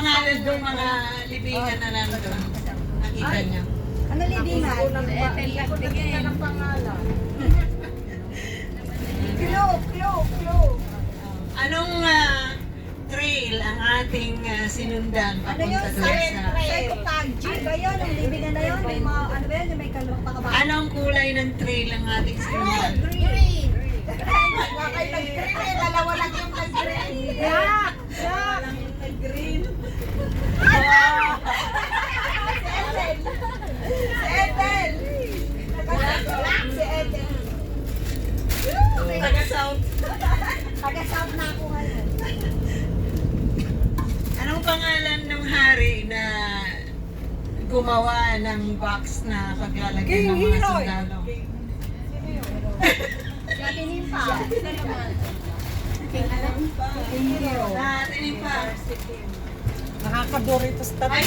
pangalan ng mga libingan na nandun? Nakita niyo? Ano libingan? Ang pangalan. Clue. Anong trail ang ating sinundan Ano yun? papunta doon sa... Psychopaggy ba yun? Ang libingan na yun? May mga, ano ba yun? Yung may kalupang Anong kulay ng trail ang ating sinundan? Green. Wala kayo nag-green eh. Dalawa lang yung nag-green. Black. Walang yung nag-green. Si Ethel. Si Ethel. Taga-south. Taga-south na ako ngayon. Anong pangalan ng hari na gumawa ng box na paglalagay ng mga sundalo? Dati nimpa. King Hero. Natin pa. Nakaka-Doritos Ay,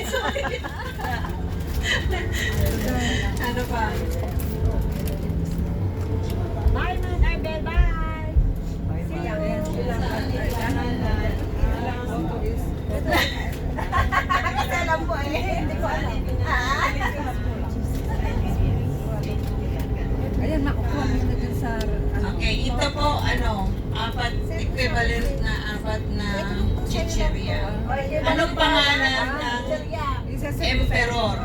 sorry. Ano pa? Bye, man. Arbel. Bye. See you. Kasi alam ko eh. Hindi ko alam. Ayan, makukuha mo na dun sa... Okay, ito po, equivalent na apat na chicheria. Anong pangalan ng emperor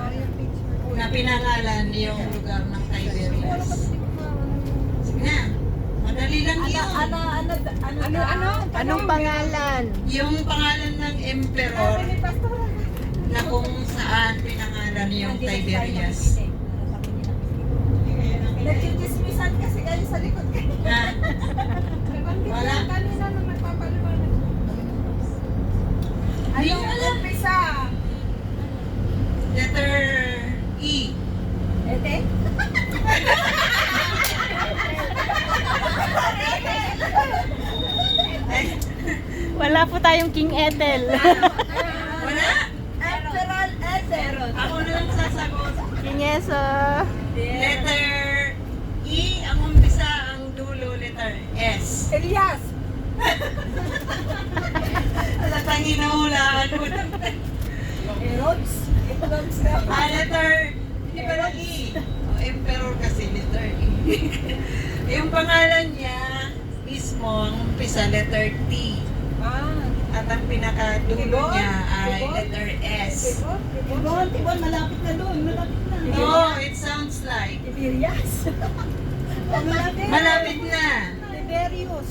na pinangalan yung lugar ng Tiberias? Sige na, madali lang yun. Anong pangalan? Yung pangalan ng emperor na kung saan pinangalan yung Tiberias. Nagkikismisan kasi kayo sa likod kayo. Ha? Wala. Kanina nung nagpapaliwanag. Hindi Anong alam. umpisa? Letter E. Ete? Wala po tayong King Ethel. Wala? Emperor Ethel. Ako na lang sasagot. King Eso. Letter E, ang umpisa, ang dulo, letter S. Elias. Alatang hinahulaan mo lang. Erods. Erods na. Letter, hindi pala E. Emperor kasi, letter E. Yung pangalan niya, mismo, ang umpisa, letter T. At ang pinakadulo niya ay letter S. Tibon, malapit na doon. Malapit na. No, it sounds like. Tiberias. Malapit na. Tiberius.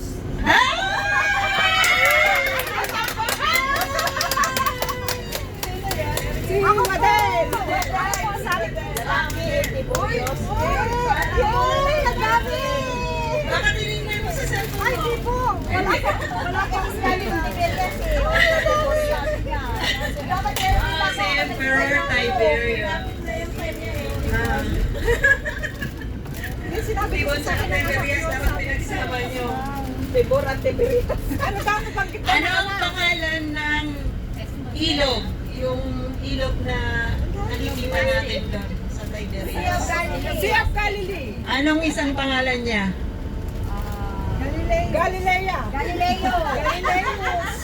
Ako ba din? Baka tinignan mo sa cellphone Ay, mo. di po. Wala ko sinabi ng Tiberias eh. Si Emperor Tiberius. Tibon sa Tiberias, dapat pinagsama niyo. Tibor at Tiberias. Ano ba ang pagkita? Ano ang pangalan ng ilog? Yung ilog na nakikita natin doon sa Tiberias. Sea of Galilee. Anong isang pangalan niya? Galilea. Galileo. Galileus.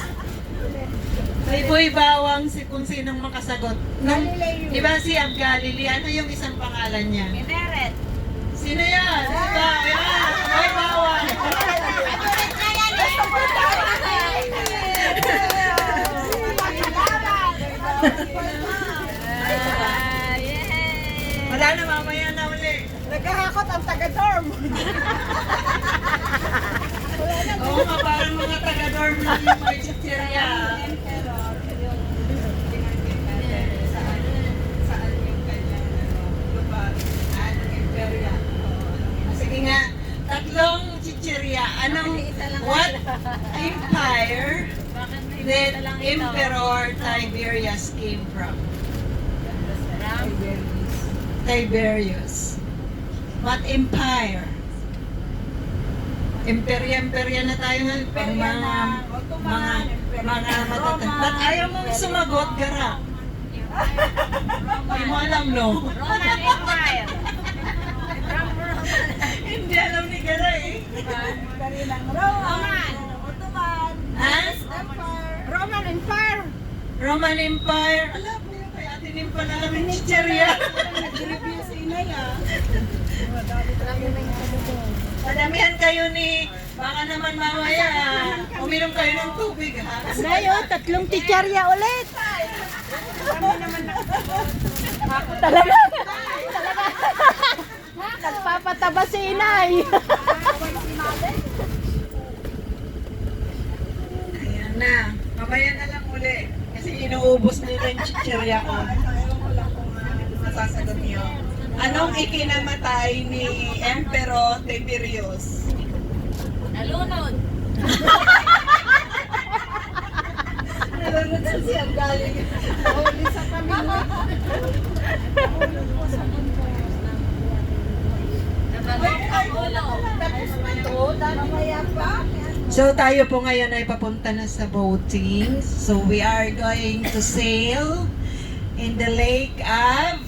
May boy bawang si kung sinong makasagot. Galileo. Di ba si Ab Galilee? Ano yung isang pangalan niya? Mineret. Sino yan? Diba? Yan! Boy bawang! Wala na, mamaya na uli. Nagkahakot ang taga-dorm. Oo nga, parang mga taga-dorm lang yung may chichirya. Saan yung kanyang lugar? Anong imperya? Sige nga, tatlong chichirya. What empire did Emperor Tiberius came from? Tiberius. What empire? Emperya na tayo ng pang mga matatag. Ba't ayaw mong sumagot, Gara? Hindi mo alam, no? Roman Empire. Hindi alam ni Gara eh. Roman. Ottoman. Ha? Roman Empire. Roman Empire. Alam mo yun, kaya tinimpa na lang yung chicherya. Nag-review si Inay ah. Padamihan kayo ni, baka naman mamaya, uminom kayo ng tubig ha. Nay, oh, 3 chicherya ulit. Talaga. Nagpapataba si inay. Ayan na, mamaya na lang uli. Kasi inuubos nila yung chicherya ko. Ewan ko lang kung masasagot niyo. Anong ikinamatay ni Emperor Tiberius? Nalunod na siya galing. Nahuli sa pamilya. Tapos na to, mamaya pa. So tayo po ngayon ay papunta na sa boating. So we are going to sail in the lake of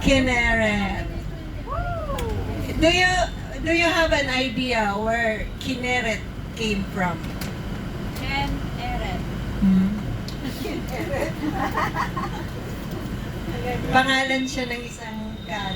Kinneret. Do you have an idea where Kinneret came from? Pangalan siya ng isang god.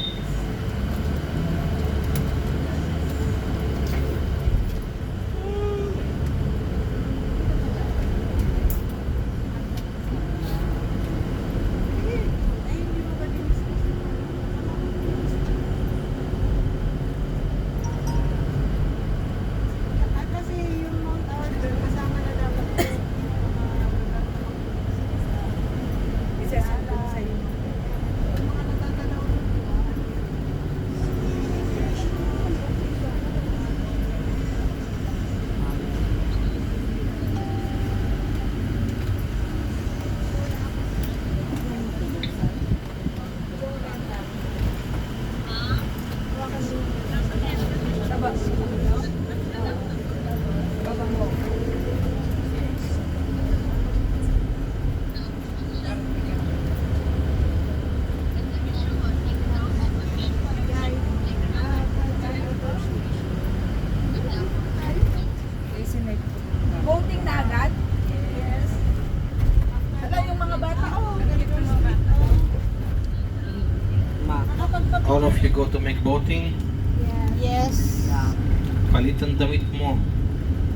Kasi yung Mount Arthur, kasama na dapat yung mga yung mga natatanaw. Voting na agad? Yes. Hala yung mga bata, oh. All of you go to make boating. Yes. Palit ang damit mo.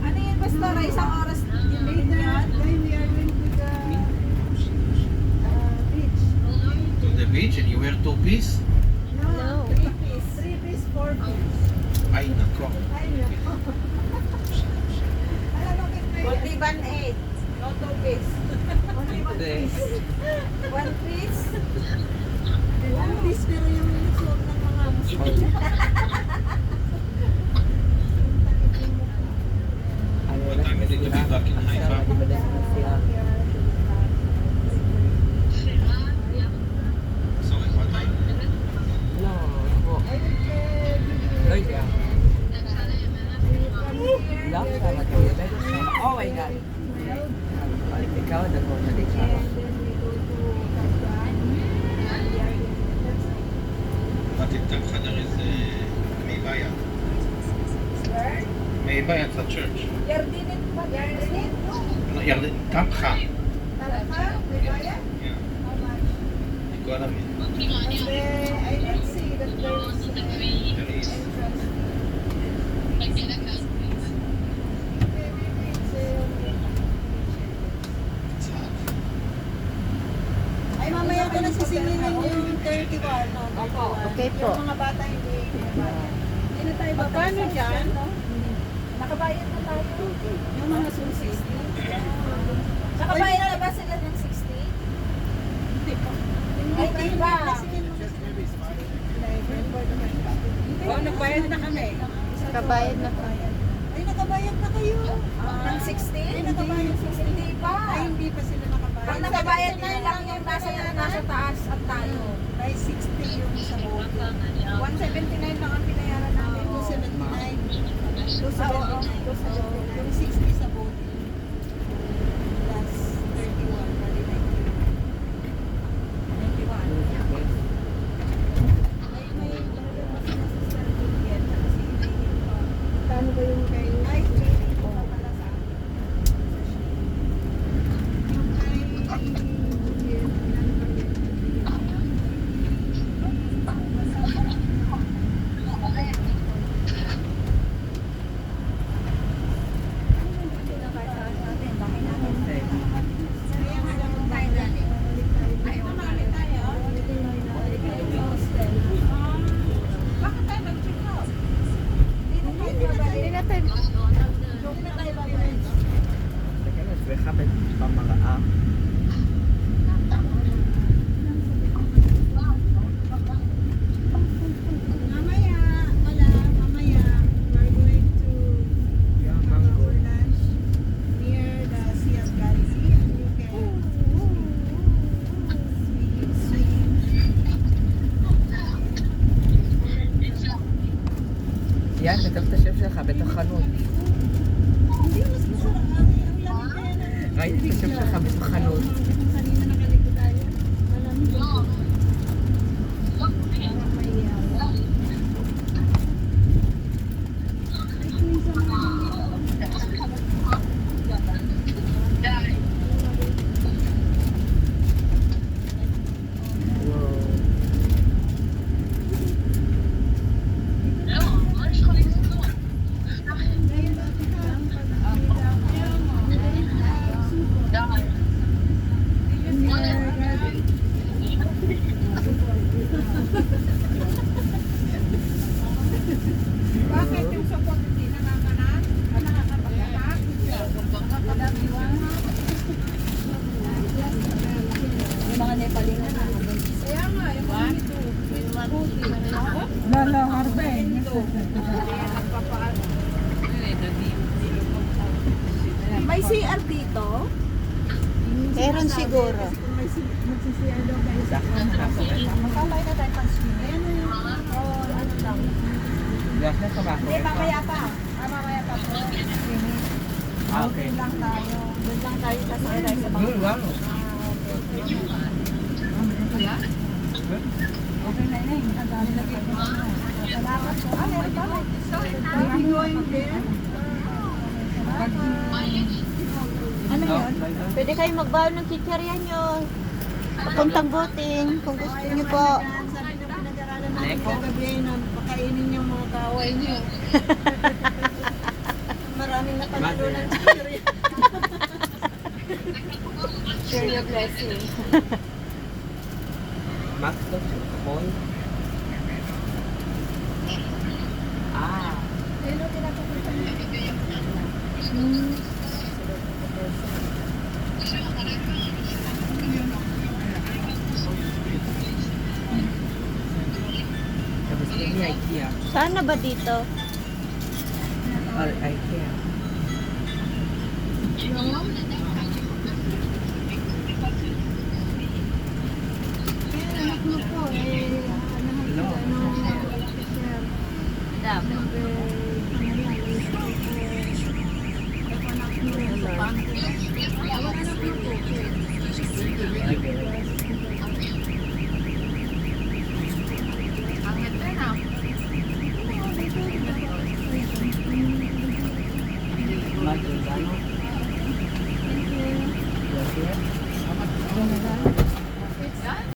Ano yan, Pastor? Isang oras din yan? We are going to the beach. To the beach and you wear two-piece? No. 3-piece. 3-piece, 4-piece. Ay, nako. Ay, no. Alam mo, only 1-8. No 2-piece. Only 1-piece. 1-piece? 1-piece, pero yung suot ng mga Muslim. What time is it to be back in Haifa? Sorry, what time? Oh my God. Ikaw, nag-go na din siya. Batita חדר איזה מבעיה. מבעיה את church. Yardinit ba? Yardinit? No, ירדן, תמכה. Talaga? May bayan? Yeah. How much? כל המין. I didn't see that there's There is. entrance. Maybe it's ay, mamaya ko na sisingilin yung 31. No? Okay po. Yung mga bata hindi kinabayan. Hindi na tayo magkano dyan? Nakabayad na tayo. Yung mga 60. Nakabayad na ba sila ng 60? Hindi pa. Ay, di ba? Oh, nagbayad na kami. Kabayad na po. Ay, nakabayad na kayo. Ng 60? Ay, nakabayad ng 60. Hindi pa. Ay, hindi pa sila nakabayad. Ang nakabayad na lang yung nasa taas at tayo. Ay, 60 yung sa boat. 179 lang ang pinayaran namin. 279. 279. Yung 60 sa boat. Plus 31. Bali 91. Ay, may certificate. Paano ba yung kay... Ay, training po pala sa Yan, katabi sa chef שלך בתוך חנות. ראיתי את השם שלך בתוך חנות. Bakit yung support hindi nanganganak? Nakakapaganak? Yung mga Nepali na Kaya nga, yung mga ito. Lolo, Harvey. May CR dito? Meron siguro. Magsisiyar daw kayo sa Makakay na tayo pang-swim. Ayan na yung, ano lang. Gas na tabako. Hindi, mamaya pa. Mamaya pa po. Okay. Doon lang tayo. Doon lang tayo sasakay tayo sa bangka. Wow. Okay na yun. Ang dami na kayo. Salamat po. Meron pa. Are you going there? Ano yun? Pwede kayo magbaon ng chichariya nyo. Papuntang boating, kung gusto nyo po. Sabi na pinag-aralan natin kagabi na pakainin yung mga kaway niyo. Maraming napanalo ng chichirya. Share your blessing. Max to Boy. Ah. Tapos ini IKEA. Saan na ba dito? Or IKEA. Anak mo po eh.